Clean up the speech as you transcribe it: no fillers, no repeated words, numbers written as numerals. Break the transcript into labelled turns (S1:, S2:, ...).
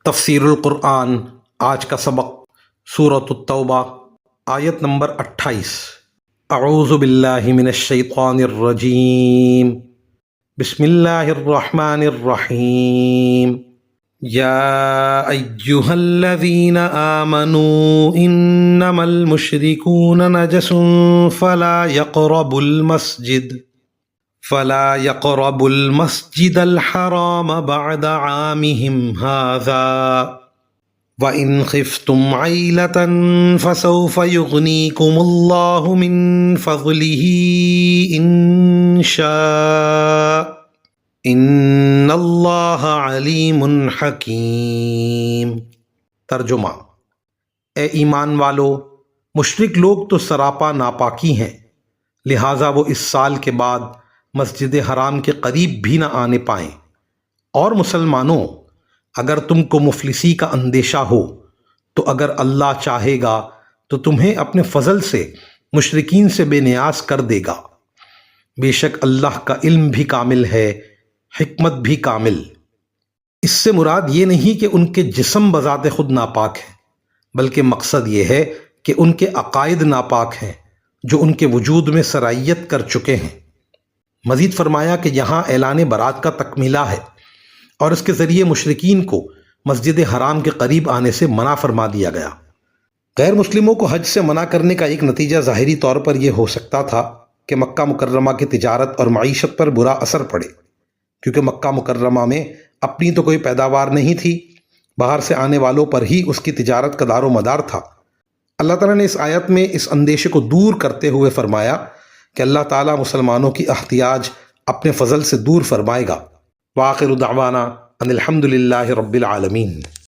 S1: تفسیر القرآن آج کا سبق سورۃ التوبہ آیت نمبر 28۔ اعوذ باللہ من الشیطان الرجیم، بسم اللہ الرحمن الرحیم۔ یا ایہا الذین آمنوا انما المشرکون نجس فلا يقربوا المسجد الحرام بعد عامهم هذا وإن خفتم عيلة فسوف يغنيكم الله من فضله إن شاء إن الله عليم حكيم۔ ترجمہ: اے ایمان والو، مشرک لوگ تو سراپا ناپاکی ہیں، لہٰذا وہ اس سال کے بعد مسجد حرام کے قریب بھی نہ آنے پائیں۔ اور مسلمانوں، اگر تم کو مفلسی کا اندیشہ ہو تو اگر اللہ چاہے گا تو تمہیں اپنے فضل سے مشرکین سے بے نیاز کر دے گا۔ بے شک اللہ کا علم بھی کامل ہے، حکمت بھی کامل۔ اس سے مراد یہ نہیں کہ ان کے جسم بذات خود ناپاک ہیں، بلکہ مقصد یہ ہے کہ ان کے عقائد ناپاک ہیں جو ان کے وجود میں سرائیت کر چکے ہیں۔ مزید فرمایا کہ یہاں اعلان برات کا تکملہ ہے اور اس کے ذریعے مشرکین کو مسجد حرام کے قریب آنے سے منع فرما دیا گیا۔ غیر مسلموں کو حج سے منع کرنے کا ایک نتیجہ ظاہری طور پر یہ ہو سکتا تھا کہ مکہ مکرمہ کی تجارت اور معیشت پر برا اثر پڑے، کیونکہ مکہ مکرمہ میں اپنی تو کوئی پیداوار نہیں تھی، باہر سے آنے والوں پر ہی اس کی تجارت کا دار و مدار تھا۔ اللہ تعالیٰ نے اس آیت میں اس اندیشے کو دور کرتے ہوئے فرمایا کہ اللہ تعالیٰ مسلمانوں کی احتیاج اپنے فضل سے دور فرمائے گا۔ وآخر دعوانا ان الحمد للہ رب العالمین۔